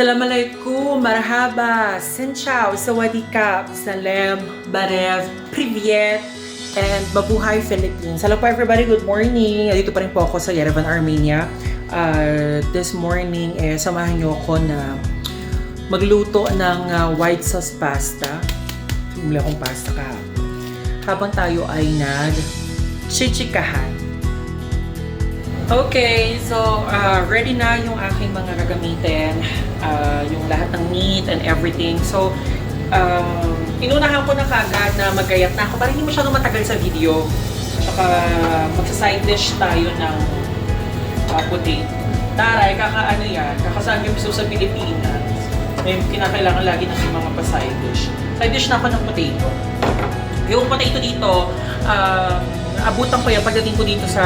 Assalamualaikum, marhaba, xin chào, sawadee-kap, salem, barev, privyet, and mabuhay Philippines. Hello po everybody, good morning. Dito pa rin po ako sa Yerevan, Armenia. This morning, samahan niyo ako na magluto ng white sauce pasta. Bumili akong pasta kahapon. Habang tayo ay nag-chichikahan. Okay, so ready na yung aking mga gagamitin, yung lahat ng meat and everything. So, inunahan ko na kagad na magayat na ako para hindi masyadong matagal sa video. Tsaka magsa-side dish tayo ng potato. Taray, kakaano yan, kakasaan yung piso sa Pilipinas. May kinakailangan lagi ng mga pa-side dish. Side dish na ako ng potato. Yung potato dito, abutan ko yan pagdating ko dito sa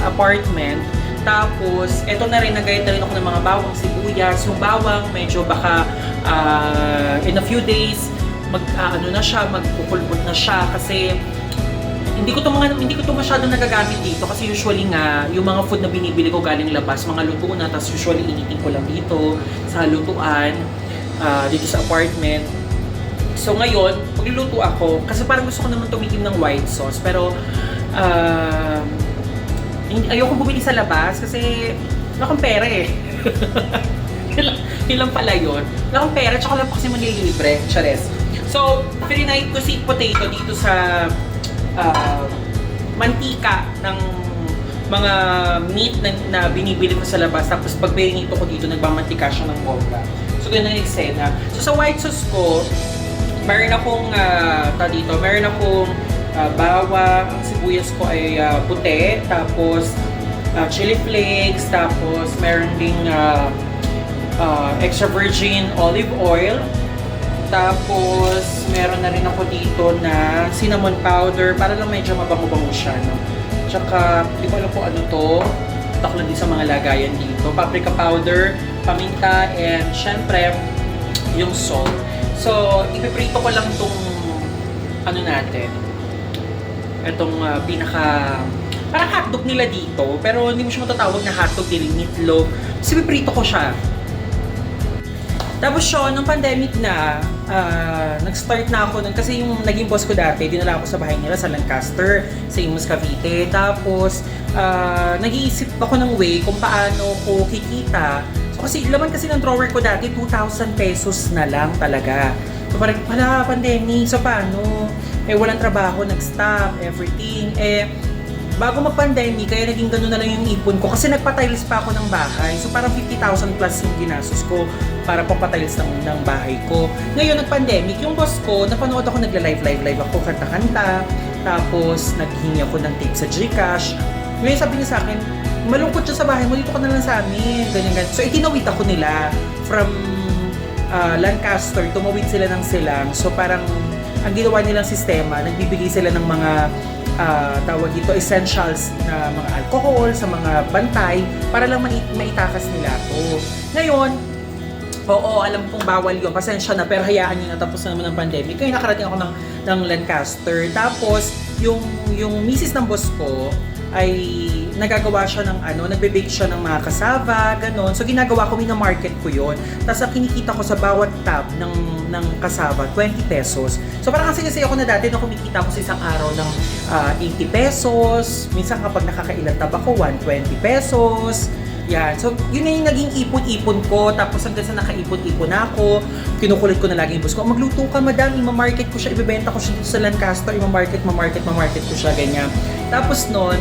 apartment. Tapos, eto na rin, nagayat na rin ako ng mga bawang sibuyas. Yung bawang, medyo baka in a few days, magkukulbot na siya. Kasi, hindi ko to masyado nagagamit dito. Kasi usually nga, yung mga food na binibili ko galing labas, mga luto na. Tapos usually, initin ko lang dito sa lutuan, dito sa apartment. So ngayon, magluluto ako kasi parang gusto ko naman tumikim ng white sauce pero ayoko bumili sa labas kasi wala akong pera eh. Yun lang pala yun. Wala akong pera tsaka lang pa kasi manlilibre. Chares. So, free-night ko sweet potato dito sa mantika ng mga meat na binibili ko sa labas tapos pag pinito ko dito nagmamantika siya ng bongga. So, ganun ang eksena. So, sa white sauce ko, meron akong bawang, ang sibuyas ko ay puti, tapos chili flakes, tapos meron ding extra virgin olive oil, tapos meron na rin ako dito na cinnamon powder para lang medyo mabango-bango siya, no? Tsaka, di ko alam kung ano to, taklan din sa mga lagayan dito, paprika powder, paminta, and syempre, yung salt. So, ipiprito ko lang itong itong parang hotdog nila dito, pero hindi mo siya matatawag na hotdog, dili meatloaf. So, ipiprito ko siya. Tapos siya, nung pandemic na, nag-start na ako nun, kasi yung naging boss ko dati, dinala ako sa bahay nila sa Lancaster, sa Imus Cavite. Tapos, nag-iisip ako ng way kung paano ko kikita. Kasi laman kasi ng drawer ko dati, 2,000 pesos na lang talaga. So parang, wala, pandemic, so paano? Walang trabaho, nag-stop, everything. Bago mag-pandemic, kaya naging gano'n na lang yung ipon ko. Kasi nagpa-tiles pa ako ng bahay. So parang 50,000 plus yung ginastos ko para papatiles ng bahay ko. Ngayon, nag-pandemic, yung boss ko, napanood ako, nagla-live ako, kanta-kanta. Tapos, naghingi ako ng tip sa Gcash. Ngayon sabi niya sa akin, malungkot siya sa bahay mo, dito ka na lang sa amin, ganyan. So, itinawid ako nila from Lancaster, tumawid sila ng Silang. So, parang, ang ginawa nilang sistema, nagbibigay sila ng mga, tawag dito, essentials na mga alcohol, sa mga bantay, para lang maitakas nila to. Ngayon, oo, alam kong bawal yun, pasensya na, pero hayaan nyo na, tapos na naman ng pandemic. Kaya nakarating ako ng Lancaster. Tapos, yung misis ng boss ko, ay nagagawa siya ng nagbe-bake siya ng mga kasaba, ganon. So ginagawa ko, mina-market ko yon. Tapos ang kinikita ko sa bawat tab ng kasaba, 20 pesos. So parang kasi ako na dati na kumikita ko sa isang araw ng 80 pesos. Minsan kapag nakakailan tab ako, 120 pesos. Yan. So, yun na yung naging ipon-ipon ko. Tapos hanggang sa nakaipon-ipon ako, kinukulit ko na lagi yung boss ko, magluto ka madam, ima-market ko siya, ibebenta ko siya dito sa Lancaster, ima-market ko siya, ganyan. Tapos noon,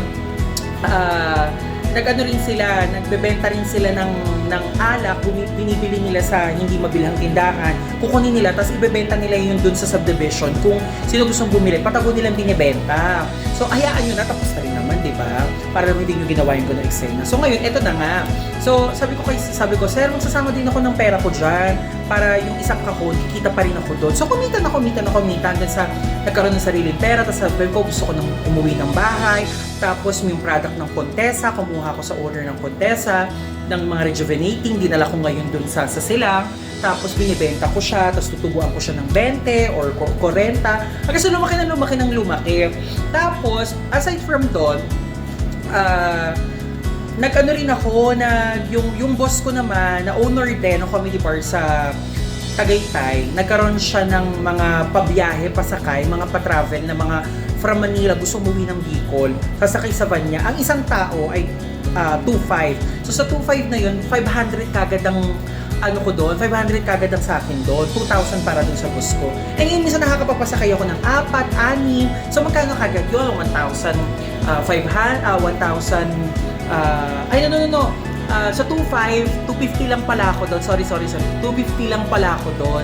rin sila, nagbebenta rin sila ng alak, binibili nila sa hindi mabilhang tindahan, kukunin nila, tapos ibebenta nila yun dun sa subdivision kung sino gustong bumili, patago nilang binibenta. So, hayaan nyo na, tapos na rin naman, di ba? Para hindi nyo ginawa yung gano'ng eksena. So, ngayon, eto na nga. So, sabi ko, sir, magsasama din ako ng pera ko dyan para yung isang kahon, kikita pa rin ako doon. So, kumita hanggang sa nagkaroon ng sariling pera, tapos sabi ko, gusto ko nang umuwi ng bahay, tapos yung product ng Contessa, kumuha ko sa order ng Contessa, ng mga rejuvenating, dinala ko ngayon dun sa Silang, tapos binibenta ko siya, tapos tutubuan ko siya ng 20 or 40, hanggang sa lumaki ng lumaki. Tapos, aside from doon, nag-ano rin ako na yung boss ko naman, na owner din ng comedy bar sa Tagaytay, nagkaroon siya ng mga pabiyahe, pasakay, mga pa-travel na mga from Manila, gusto umuwi ng Bicol, sasakay sa van niya. Ang isang tao ay 2.5. So sa 2.5 na yun, 500 kagad ang ano ko doon, 500 kagad ang sa akin doon, 2,000 para doon sa boss ko. Eh ngayon, minsan nakakapapasakay ako ng 4, 6, so magkano kagad yun? 1,000, 1,000, ay no. Sa 2.5, 250 lang pala ako doon. Sorry. 250 lang pala ako doon.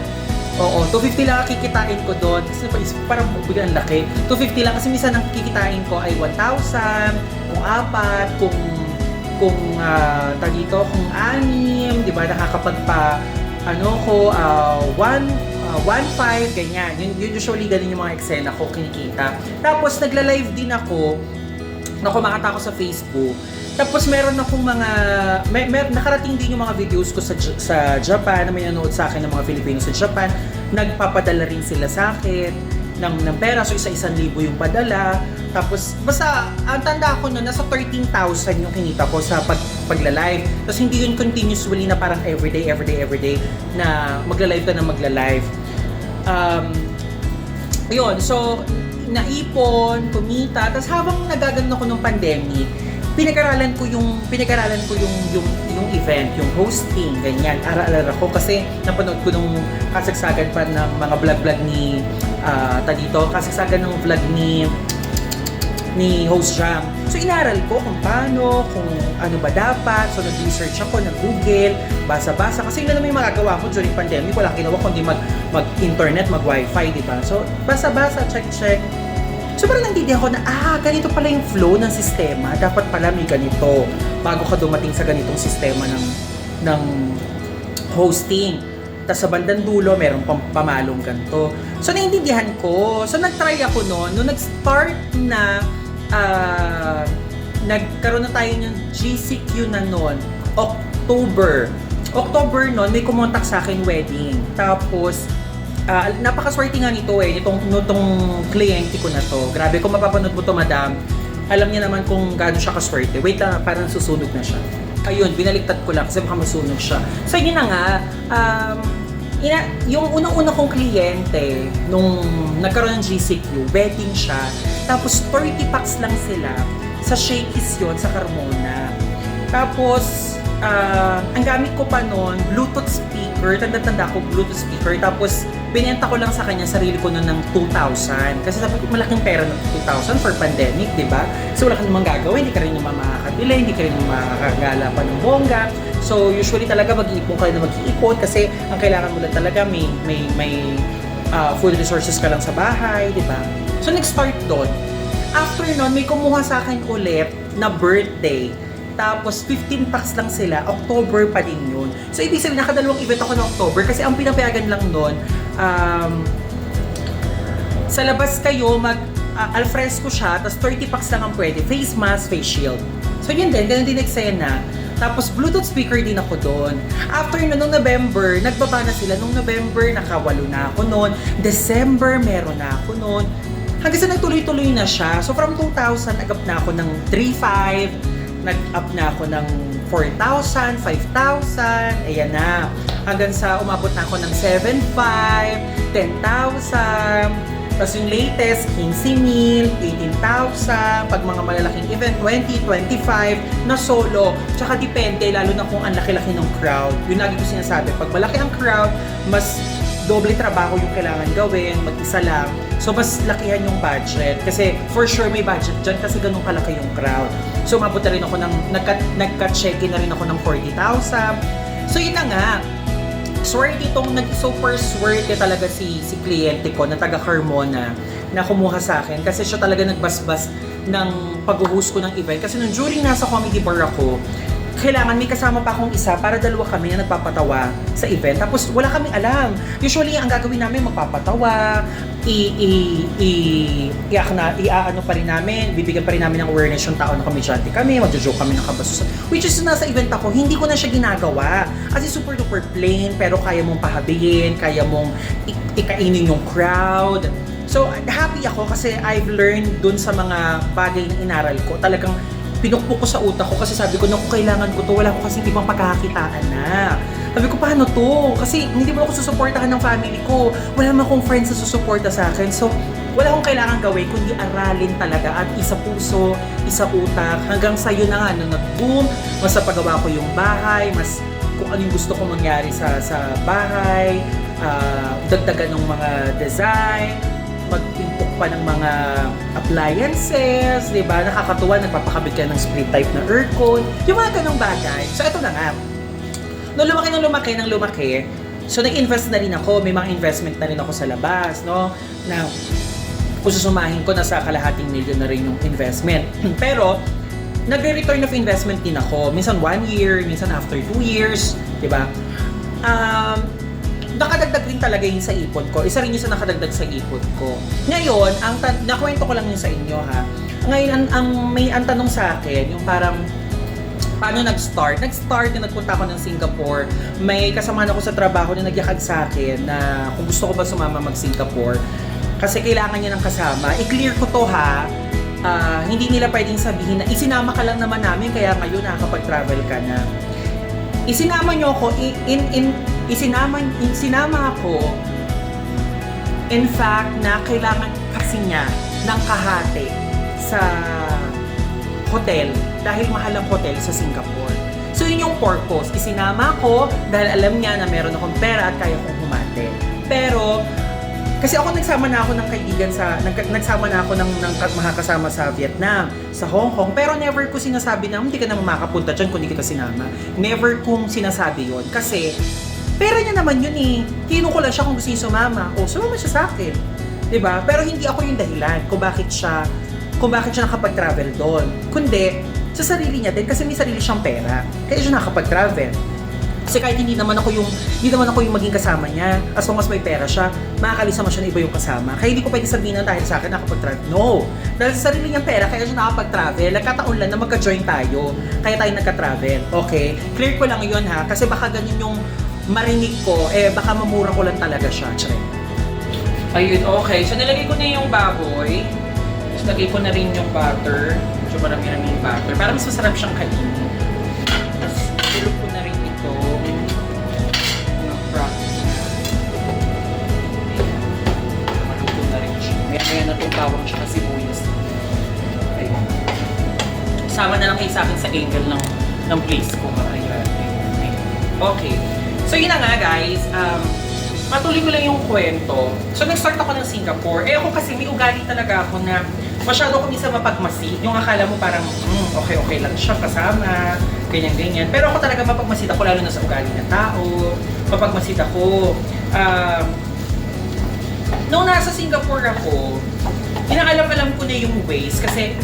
Oo, 250 lang ang kikitain ko doon. Kasi parang biglang laki. 250 lang kasi minsan ang kikitain ko ay 1,000, kung 4, kung tagito, kung 6, di ba, nakakapagpa, ano ko, 1.5, ganyan. Yun usually ganun yung mga eksena ko kinikita. Tapos nagla-live din ako, na kumakanta ako sa Facebook. Tapos meron akong nakarating din yung mga videos ko sa Japan, na may nanood sa akin ng mga Filipino sa Japan. Nagpapadala rin sila sa akin ng pera, so isa-1,000 yung padala. Tapos basta ang tanda ko noon, nasa 13,000 yung kinita ko sa pagla-live. Tapos hindi yun continuously na parang everyday na magla-live ka na magla-live. Yun, so naipon, kumita. Tapos habang nagagano ako ng pandemic, pinag-aralan ko yung event, yung hosting, ganyan. Aral ako kasi napanood ko nung kasagsagan pa ng mga vlog ni kasagsagan ng vlog ni Host Jam. So inaral ko kung paano, kung ano ba dapat. So nag-research ako, nag-google, basa-basa. Kasi yun na naman yung magagawa mo during pandemic. Walang ginawa kundi mag-internet, mag-wifi, di ba? So basa-basa, check. So parang nandidihan ko na, ganito pala yung flow ng sistema. Dapat pala may ganito bago ka dumating sa ganitong sistema ng hosting. Tapos sa bandang dulo, merong pamalong ganito. So naintindihan ko. So nag-try ako noon. Nung nag-start na, nagkaroon na tayo ng GCQ na noon, October noon, may kumontak sa akin wedding. Tapos, napakaswerte nga nito nitong kliyente ko na to. Grabe, kung mapapanood mo to, madam, alam niya naman kung gaano siya kaswerte. Wait lang, parang susunog na siya. Ayun, binaliktad ko lang kasi baka masunog siya. So yun na nga, yung unang-una kong kliyente nung nagkaroon ng GCQ, wedding siya. Tapos 30 packs lang sila sa Shakey's yun, sa Carmona. Tapos, ang gamit ko pa noon, Bluetooth speaker, tanda-tanda ko Bluetooth speaker, tapos binenta ko lang sa kanya sarili ko noon ng 2,000. Kasi sabi ko, malaking pera ng 2,000 for pandemic, di ba? So wala ka namang gagawin, hindi ka rin naman makakabili, hindi ka rin naman makakagala pa ng bongga. So usually talaga mag-iipon ka na mag-iipon kasi ang kailangan mo lang talaga may food resources ka lang sa bahay, di ba? So nag-start doon. After noon, may kumuha sa akin ulit na birthday. Tapos 15 packs lang sila, October pa din yun. So ibig sabihin, nakadalawang event ako ng October kasi ang pinapayagan lang nun, sa labas kayo, alfresco siya, tapos 30 packs lang ang pwede, face mask, face shield. So yun din, ganun din eksena. Tapos Bluetooth speaker din ako doon. After nung November, nagbaba na sila. Nung November, nakawalo na ako noon. December, meron na ako noon. Hanggang sa nagtuloy-tuloy na siya. So from 2,000, nag-up na ako ng 3,500. Nag-up na ako ng 4,000, 5,000, ayan na. Hanggang sa umabot na ako ng 7,500, 10,000. Tapos yung latest, 15,000, 18,000. Pag mga malalaking event, 20, 25 na solo. Tsaka depende, lalo na kung ang laki-laki ng crowd. Yung lagi ko sinasabi, pag malaki ang crowd, mas doble trabaho yung kailangan gawin, mag-isa lang. So, mas lakihan yung budget. Kasi, for sure, may budget dyan kasi ganun kalaki yung crowd. So, umabot na rin ako nagka-check-in na rin ako ng 40,000. So, yun na nga. Super swerte talaga si kliyente ko na taga Carmona na kumuha sa akin. Kasi siya talaga nagbasbas ng pag-host ko ng event. Kasi nung during nasa comedy bar ako, kailangan may kasama pa akong isa para dalawa kami na nagpapatawa sa event. Tapos wala kaming alam. Usually, ang gagawin namin, magpapatawa, iaano pa rin namin, bibigyan pa rin namin ng awareness yung tao na komedyante kami, magjo-joke kami ng kabasusan. Which is, nasa event ako, hindi ko na siya ginagawa. Kasi super duper plain, pero kaya mong pahabihin, kaya mong ikainin yung crowd. So, happy ako kasi I've learned dun sa mga bagay na inaral ko. Talagang pinukpok ko sa utak ko kasi sabi ko, naku, kailangan ko to. Wala ko kasi ibang pagkakakitaan na. Sabi ko, paano to? Kasi hindi mo ako susuportahan ng family ko. Wala naman akong friends na susuporta sa akin. So, wala akong kailangan gawin kundi aralin talaga at isa puso, isa utak. Hanggang sa yun na nga, nung nag-boom, mas napagawa ko yung bahay, mas kung ano yung gusto ko mangyari sa bahay, dagdagan ng mga design, mag-impok pa ng mga appliances, di ba? Nakakatuwa, nagpapakabit ka ng split type na aircon, yung mga ganong bagay. So, ito na nga. Nung lumaki, so nag-invest na rin ako, may mga investment na rin ako sa labas, no? Na kung susumahin ko, nasa kalahating milyon na rin yung investment. Pero, nagre-return of investment din ako. Minsan 1 year, minsan after 2 years, di ba? Nakadagdag rin talaga yun sa ipon ko. Isa rin yun sa nakadagdag sa ipon ko. Ngayon, nakwento ko lang yun sa inyo ha. Ngayon, ang tanong sa akin, yung parang, paano nag-start? Nag-start na nagpunta ako ng Singapore. May kasama ako sa trabaho na nagyakag sa akin na kung gusto ko ba sumama mag-Singapore. Kasi kailangan niya ng kasama. I-clear ko to ha. Hindi nila pwedeng sabihin na isinama ka lang naman namin kaya ngayon nakakapag-travel ka na. Isinama niyo ako, sinama ako, in fact, na kailangan kasi niya ng kahati sa hotel dahil mahal ang hotel sa Singapore. So yun yung purpose. Isinama ko dahil alam niya na meron akong pera at kaya kong humati. Pero, kasi ako nagsama na ako ng kaibigan nagsama na ako ng mga kasama sa Vietnam, sa Hong Kong, pero never ko sinasabi na hindi ka naman makapunta dyan kung hindi kita sinama. Never kong sinasabi yon kasi pera niya naman yun eh. Tinanong ko lang siya kung gusto niya sumama. O, sumama siya sa akin. Diba? Pero hindi ako yung dahilan kung bakit siya nakapag-travel doon. Kundi, sa sarili niya din kasi may sarili siyang pera. Kaya siya nakapag-travel. Kasi kahit hindi naman ako yung maging kasama niya, as long as may pera siya, makakalis naman siya na iba yung kasama. Kaya hindi ko pwede sabihin na dahil sa akin nakapag-travel. No! Dahil sa sarili niyang pera, kaya siya nakapag-travel. Nagkataon lang na magka-join tayo. Kaya tayo nagka-travel. Okay? Clear ko lang yun ha. Kasi baka ganun yung marinig ko, baka mamura ko lang talaga siya. Check. Ayun, okay. So nilagay ko na yung baboy. Tapos lagay ko na rin yung butter. So marami-rami yung butter. Para mas masarap siyang kainin. Tapos tulog ko na rin ito. Maluto na rin siya. Maya na itong bawang siya kasi buyas. Ayun. Sama na lang kayo sa akin sa angle ng place ko. Okay. So yun na nga guys, matuloy ko lang yung kwento. So nag-start ako ng Singapore. Ako kasi may ugali talaga ako na masyado ko minsan mapagmasid. Yung akala mo parang, okay lang siya kasama, ganyan-ganyan. Pero ako talaga mapagmasid ako lalo na sa ugali ng tao. Mapagmasid ako. Nung nasa Singapore ako, inaalam-alam ko na yung ways kasi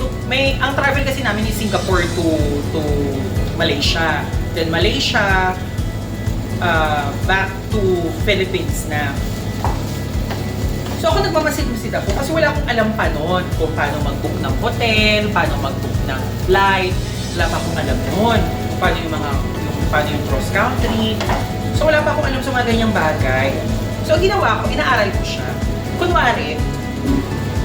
ang travel kasi namin is Singapore to Malaysia. Then Malaysia, back to Philippines na. So ako nagmamasid-masid ako kasi wala akong alam pa noon kung paano mag-book ng hotel, paano mag-book ng flight, wala pa akong alam noon. Paano yung cross country. So wala pa akong alam sa mga ganyang bagay. So ang ginawa ko, inaaral ko siya. Kunwari,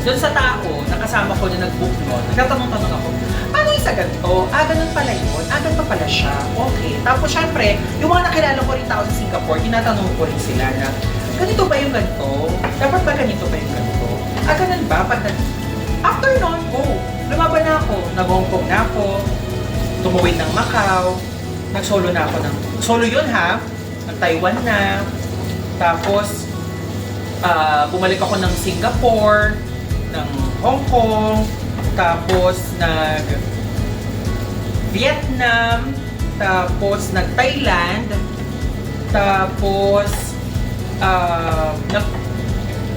doon sa tao, nakasama ko na nag-book noon, nagtatanong-tanong ako, paano yung sa ganito? Ganun pala yun. Ganito pala siya. Okay. Tapos syempre, yung mga nakilala ko rin tao sa Singapore, tinatanong ko rin sila na, ganito ba yung ganito? Dapat ba ganito ba yung ganito? Ganun ba? After noon, lumaban na ako. Nag-Hong Kong na ako. Tumuwid ng Macau. Nag-solo na ako solo yun ha. Nag-Taiwan na. Tapos, bumalik ako ng Singapore, ng Hong Kong, tapos nag-Vietnam, tapos nag-Thailand, tapos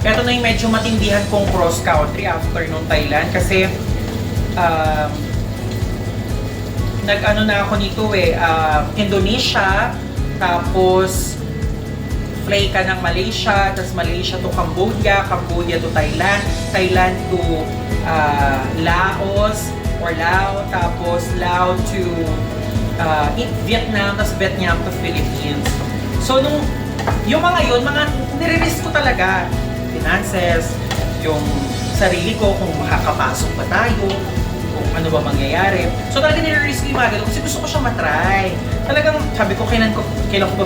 eto na yung medyo matindihan kong cross-country after nung Thailand kasi nag-ano na ako nito Indonesia, tapos fly ka ng Malaysia, tapos Malaysia to Cambodia, Cambodia to Thailand, Thailand to Laos or Lao, tapos Lao to Vietnam, tapos Vietnam to Philippines. So yung mga yun, nire-risk ko talaga. Finances, yung sarili ko, kung makakapasok ba tayo, kung ano ba mangyayari. So talaga nire-risk yung mga ganun kasi gusto ko siya matry. Talagang sabi ko, kailan ko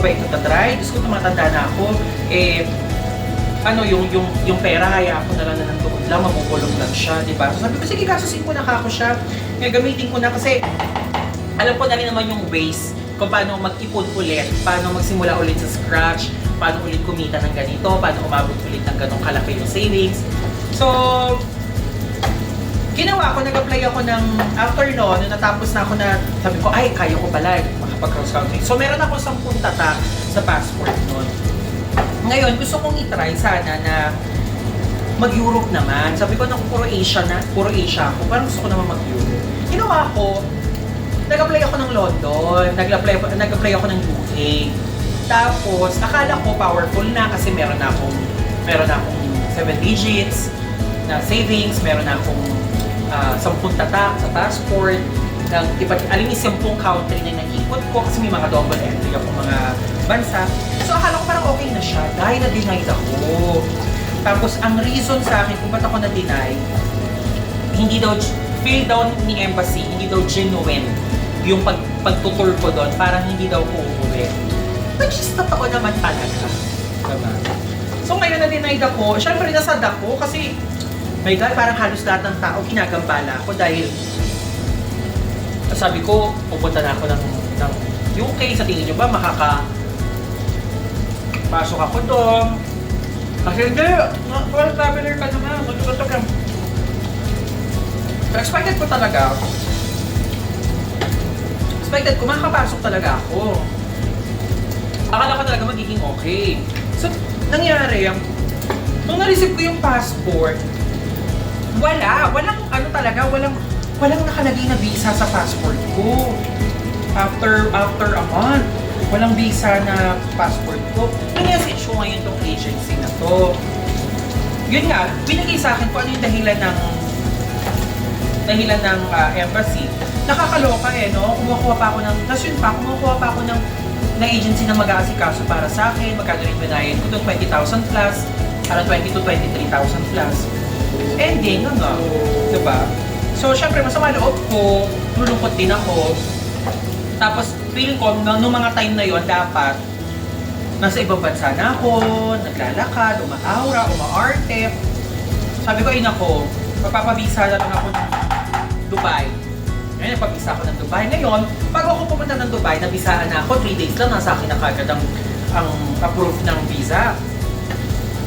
ba ito tatry? Gusto ko tumatanda na ako. Ano, yung pera, hayaan ko na lang na nandoon lang, mabubulong lang siya, di ba? So sabi ko, sige, gasusin ko na kako siya. Kaya gamitin ko na kasi alam ko na rin naman yung ways kung paano mag-ipon ulit, paano magsimula ulit sa scratch, paano ulit kumita ng ganito, paano umabot ulit ng ganong kalaki yung savings. So, ginawa ko, nag-apply ako ng, after no, nung natapos na ako na, sabi ko, ay, kaya ko pala, makapag-cross country. So, meron ako 10 tatak sa passport nun. Ngayon, gusto kong i-try sana na mag-Europe naman. Sabi ko, puro Asia ako, parang gusto ko naman mag-Europe. Ginawa ko, nag-apply ako ng London, nag-apply ako ng UK. Tapos, akala ko powerful na kasi meron akong 7 digits na savings, meron akong 10 tatak sa passport, aling 10 country na naikot ko kasi may mga double entry akong mga bansa. So, akala ko parang okay na siya dahil na-denied ako. Tapos, ang reason sa akin kung ba't ako na-deny, hindi daw, feel daw ni embassy, hindi daw genuine yung pagtutur ko doon, parang hindi daw ko uuwi. Which is totoo naman talaga. Diba? So ngayon na-denied ako, syempre nasad ako kasi my God, parang halos lahat ng tao ginagambala ako dahil sabi ko, pupunta na ako ng UK, sa tingin nyo ba pasok ako doon? Kasi hindi, well, traveler ka naman, matututok lang. Expected ko talaga, makakapasok talaga ako. Akala ko talaga magiging okay. So, nangyari, nung na-receive ko yung passport, walang nakalagay na visa sa passport ko. After a month, walang visa na passport ko. Pinessage ko ngayon tong agency na to. Yun nga, binigay sa akin kung ano yung dahilan ng embassy. Nakakaloka no? Kumukuha pa ako ng agency na mag-aasikaso para sa akin. Magkano rin binayan ko doon, 20,000 plus, parang 20 to 23,000 plus. Ending, ano? Diba? So, syempre, masama loob ko, lulungkot din ako. Tapos, feeling ko, noong mga time na yon dapat, nasa ibang bansa na ako, naglalakad, umaarte. Sabi ko, ako, magpapabisa na lang ako ng Dubai. Ngayon, nagpabisa ako ng Dubai. Ngayon, bago ako pumunta ng Dubai, nabisaan na ako, 3 days lang, nasa akin na kagad ang approve ng visa.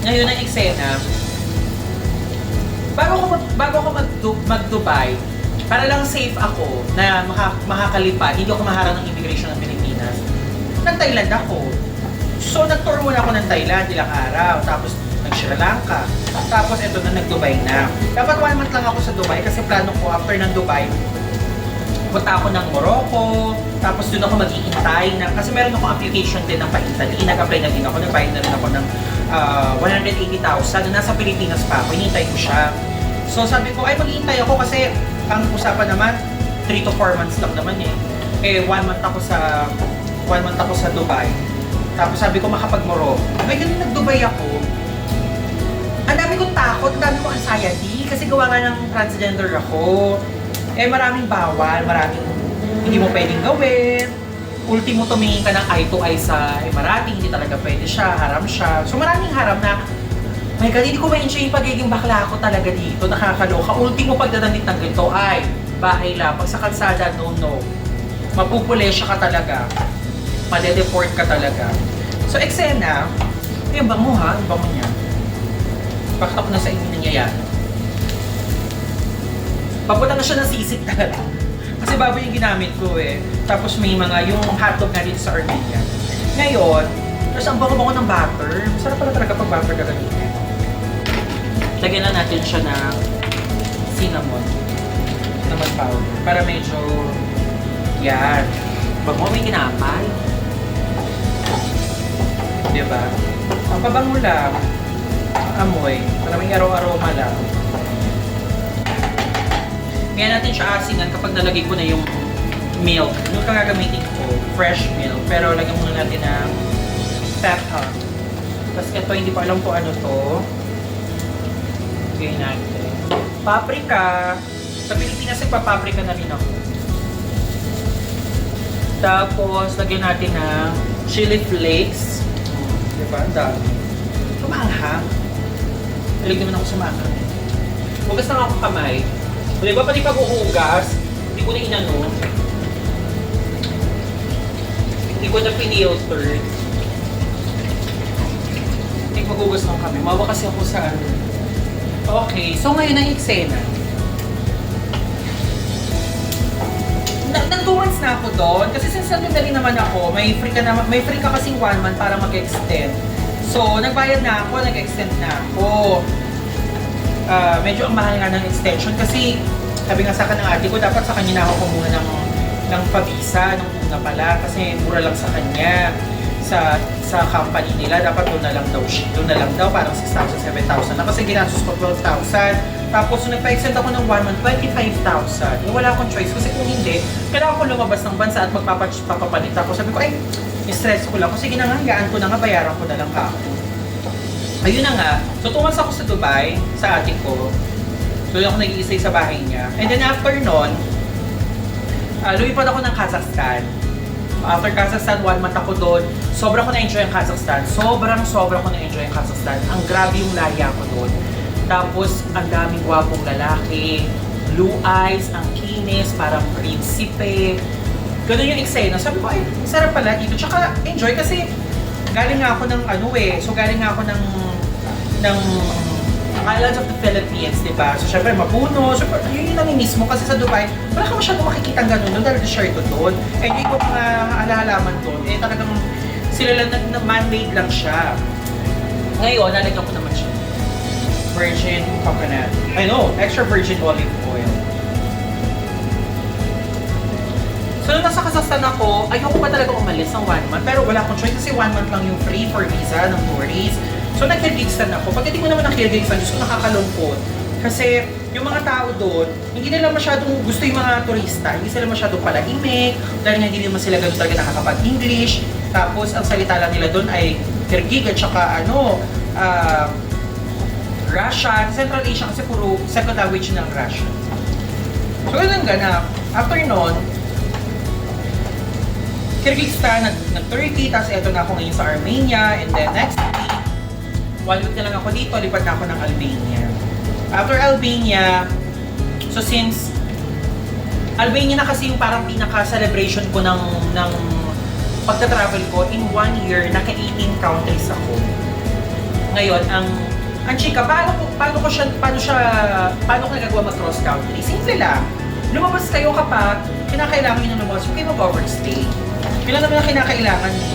Ngayon, ang eksena, bago ako mag-Dubai, para lang safe ako na makakalipad, hindi ako maharang ng immigration ng Pilipinas, nag-Thailand ako. So, nag-tour muna ako ng Thailand, ilang araw, tapos nag-Sri Lanka, tapos eto na, nag-Dubai na. Dapat 1 month lang ako sa Dubai kasi plano ko after ng Dubai, punta ako ng Morocco, tapos doon ako mag-iintay kasi meron akong application din ng pa-Italy. Nag-apply na din ako, nagbayad na rin ako ng 180,000 na nasa Pilipinas pa ako, hinintay ko siya. So sabi ko, ay mag-iintay ako kasi ang usapan naman, 3 to 4 months lang naman eh. 1 month ako sa Dubai. Tapos sabi ko makapag-Morocco. Ngayon nag-Dubai ako, ang dami kong takot, ang dami kong anxiety kasi gawa nga ng transgender ako. Maraming bawal, maraming hindi mo pwedeng gawin. Ultimo, tumingin ka ng eye to eye sa Emirati, hindi talaga pwede siya, haram siya. So maraming haram na, my God, hindi ko ma-enjoy yung pagiging bakla ako talaga dito, nakakaloka. Ultimo, pagdadamit ng ganito, ay, bahay lang. Pag sa kalsada, no. Mapupulesya ka talaga. Made-deport ka talaga. So, eksena, yung bango ha, yung bango niya. Bakit ako nasa inyo nangyayari? Papunta na siya ng sisig talaga. Kasi baboy yung ginamit ko eh. Tapos may mga yung hotdog na dito sa Armenia. Ngayon, tapos ang bango-bango ng butter. Masarap pala talaga pag butter gagamitin. Lagyan na natin siya ng cinnamon powder. Para medyo, yan. Bango, may kinapay. Diba? Ang pabango lang. Amoy. Para may aroma lang. Kaya natin siya asingan kapag nalagay ko na yung milk. Yung gagamitin ko, fresh milk. Pero lagyan muna natin ng pepper. Tapos ito, hindi ko alam kung ano to. Lagyan natin. Paprika. Sa Pilipinas, nagpapaprika na rin ako. Tapos, lagyan natin ng chili flakes. Diba? Ang dami. Tumaanghang. Malig naman ako sa maanghang. Hugas na ako kamay. O diba, pati pag-uugas, hindi ko na inano. Hindi ko na pinilter. Hindi mag-ugas ng kamay. Mawa kasi ako sa ano. Okay, so ngayon ang eksena. Nang 2 months na ako doon, kasi since nandun naman ako, may free ka kasing 1 month para mag-extend. So, nagbayad na ako, nag-extend na ako. Medyo ang mahal nga ng extension kasi sabi nga sa akin ng ate ko, dapat sa kanya na ako kumuha ng pabisa, ng una pala, kasi mura lang sa kanya. Sa company nila, dapat doon na lang daw, parang 6,000, 7,000 na kasi ginastos ko 12,000. Tapos nung nagpa-extend ako ng 1 month, 25,000. Wala akong choice kasi kung hindi, kailangan ko lumabas ng bansa at magpapapalit ako. Sabi ko, ay, stress ko lang. Sige na nga, gaan ko na nga, bayaran ko na lang ako. Ayun na nga, so tumas ako sa Dubai, sa ate ko. So doon ako nag-iisay sa bahay niya. And then after nun, lumipad ako ng Kazakhstan. After Kazakhstan, 1 month ako doon. Sobrang ko na-enjoy ang Kazakhstan. Sobrang ko na-enjoy ang Kazakhstan. Ang grabe yung laya ko doon. Tapos, ang daming gwapong lalaki. Blue eyes, ang kinis, parang prinsipe. Ganun yung eksena. Sabi ko, ay, sarap pala dito. Tsaka, enjoy kasi galing nga ako ng galing nga ako ng Islands of the Philippines, di ba? So, syempre, Mapuno. So, yun yung namimiss mo kasi sa Dubai, wala ka masyadong makikita ganun doon dahil share to doon. And yung mga alahalaman doon, eh talagang sila lang man-made lang siya. Ngayon, nalagyan ko naman siya. Virgin coconut. Extra virgin olive oil. So, nung nasa Kazakhstan ako, ayoko pa talaga umalis ng 1 month. Pero wala akong choice kasi 1 month lang yung free for visa ng tourist. So, nag-Kyrgyzstan ako. Pagdating mo naman ng Kyrgyzstan, Diyos ko, nakakalungkot. Kasi yung mga tao doon, hindi nila masyadong gusto yung mga turista. Hindi sila masyadong palahimik. Dahil hindi naman sila ganun talaga nakakapag-English. Tapos, ang salita lang nila doon ay Kyrgyz at saka Russian. Central Asia kasi puro second language ng Russian. So, ganun ganap. After nun, Kyrgyzstan, nag-Turkey, tapos eto na ako ngayon sa Armenia, and then next week, 1 week na lang ako dito, lipat na ako ng Albania. After Albania, so since Albania na kasi yung parang pinaka-celebration ko ng pagta-travel ko, in 1 year, naka-18 countries ako. Ngayon, ang chika, paano ko nagagawa mag-cross country? Simple lang. Lumabas kayo kapag kinakailangan nyo na lumabas, huwag kayo mag-overstay. Yun lang naman ang kinakailangan nyo.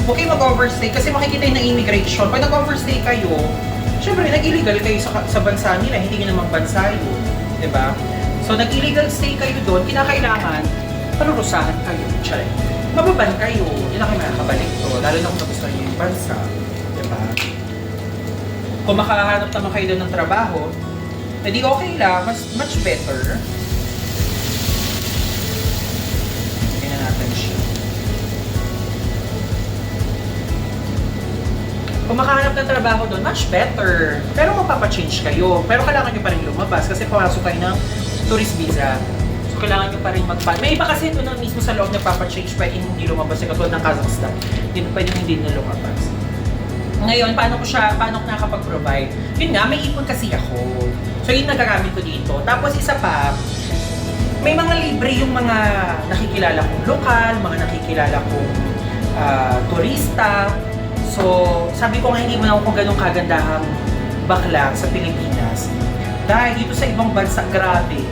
Huwag kayo mag-overstay kasi makikita yung immigration. Pag nag-overstay kayo, syempre nag-illegal kayo sa bansa nila, hindi nyo namang bansa yun. Diba? So nag-illegal stay kayo doon, kinakailangan, parurusahan kayo. Charay. Mababan kayo, yun na kayo makakabalik to. Lalo na kung nagustuhan nyo yung bansa. Diba? Kung makahanap naman kayo doon ng trabaho, edi okay lang, much better. Tingnan natin siya. Kung makahanap ng trabaho doon, much better. Pero mapapachange kayo. Pero kailangan nyo pa rin lumabas kasi papasok kayo ng tourist visa. So kailangan nyo pa rin may iba kasi ito na mismo sa loob nagpapachange, pwede hindi lumabas. Katulad ng Kazakhstan, pwede hindi na lumabas. Ngayon, paano ko nakakapag-provide? Yun nga, may ipon kasi ako. So yun nagagamit ko dito. Tapos isa pa, may mga libre yung mga nakikilala kong lokal, mga nakikilala kong turista. So, sabi ko nga hindi mo na ako ganun kagandahang bakla sa Pilipinas. Dahil dito sa ibang bansa, grabe.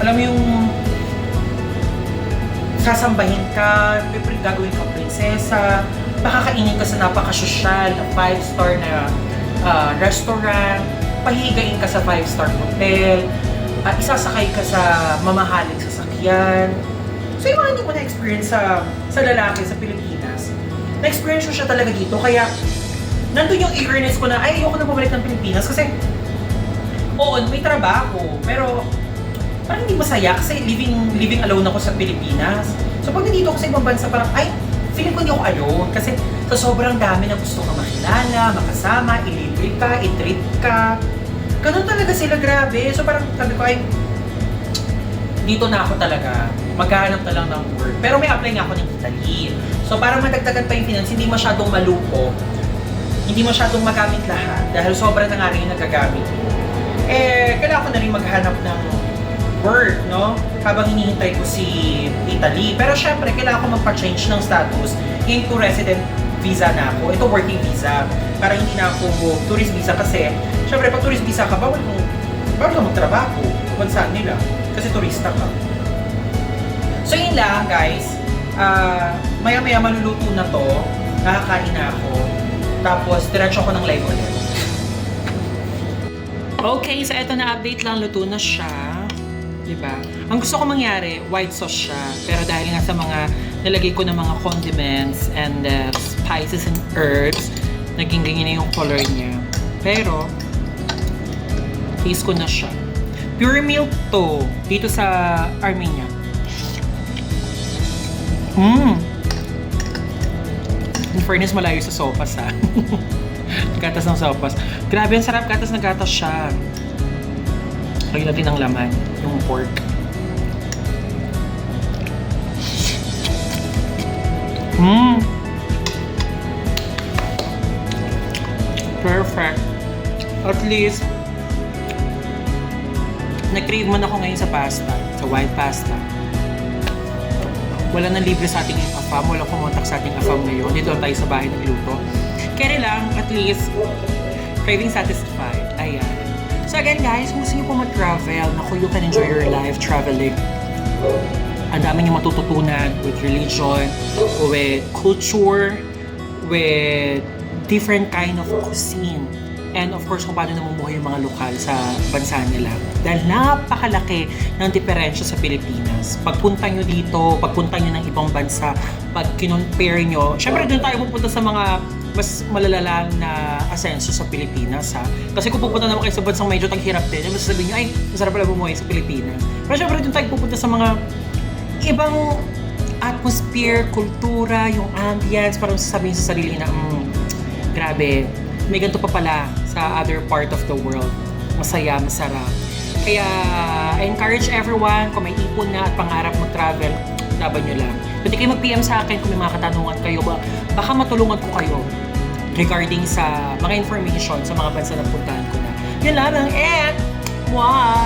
Alam mo yung sasambahin ka, gagawin kang prinsesa, pakakainin ka sa napaka-sosyal na 5-star na restaurant, pahigain ka sa 5-star hotel, isasakay ka sa mamahaling sasakyan. So, yung mga hindi ko na-experience sa lalaki sa Pilipinas, na-experience ko siya talaga dito. Kaya, nandun yung eagerness ko na, ay, ayoko na bumalik ng Pilipinas kasi, oo, may trabaho, pero parang hindi masaya kasi living alone ako sa Pilipinas. So, pag nandito ako sa ibang bansa, parang, ay, feeling ko hindi ako alone kasi sa sobrang dami na gusto ka makilala, makasama, ilibre ka, i-treat ka. Ganun talaga sila, grabe. So parang sabi ko, ay, dito na ako talaga. Maghahanap na lang ng work. Pero may apply nga ako ng Italy. So parang madagdagan pa yung finance, hindi masyadong maluko. Hindi masyadong magamit lahat. Dahil sobra na nga rin yung nagagamit. Kailangan ko na rin maghanap ng work, no? Habang hinihintay ko si Italy. Pero syempre, kailangan ko magpa-change ng status into resident visa na ako. Ito working visa. Para hindi na ako tourist visa kasi syempre, pag tourist visa ka, bawal ka magtrabaho. Bansa nila. Kasi turista ka. So yun lang, guys. Maya-maya maluluto na to. Nakakain na ako. Tapos, diretso ako ng live ulit. Okay, so eto na update lang. Luto na siya. Diba? Ang gusto ko mangyari, white sauce siya. Pero dahil nga sa mga nilagay ko ng mga condiments and spices and herbs, naging ganyan na yung color niya. Pero, taste ko na siya. Pure milk to. Dito sa Armenia. In fairness, malayo sa sopas ha. Gatas ng sopas. Grabe, ang sarap. Gatas na gatas siya. Lagyan natin ng laman. Yung pork. Perfect. At least, nag-crave man ako ngayon sa pasta. Sa white pasta. Wala nang libre sa ating afam. Wala kumontak sa ating afam ngayon. Dito lang tayo sa bahay nagluto. Kaya lang, at least, craving satisfied. Ayan. So again guys, kung gusto niyo po mag-travel, naku, you can enjoy your life traveling. Ang dami niyo matututunan with religion, with culture, with different kind of cuisine. And of course, kung paano namumuhay yung mga lokal sa bansa nila. Dahil napakalaki ng diferensya sa Pilipinas. Pagpunta nyo dito, pagpunta nyo ng ibang bansa, pag kinompare nyo, syempre doon tayo pupunta sa mga mas malalalang na asenso sa Pilipinas, ha? Kasi kung pupunta naman kayo sa bansang medyo taghirap din, mas sasabihin nyo, ay, masarap pala bumuhay sa Pilipinas. Pero syempre doon tayo pupunta sa mga ibang atmosphere, kultura, yung ambience, parang sasabihin sa sarili na, grabe, may ganito pa pala sa other part of the world. Masaya, masarap. Kaya, I encourage everyone, kung may ipon na at pangarap mag-travel, laban nyo lang. Pwede kayo mag-PM sa akin kung may mga katanungan kayo. Baka matulungan ko kayo regarding sa mga information sa mga bansa na puntahan ko na. Yun lang, and, mwah!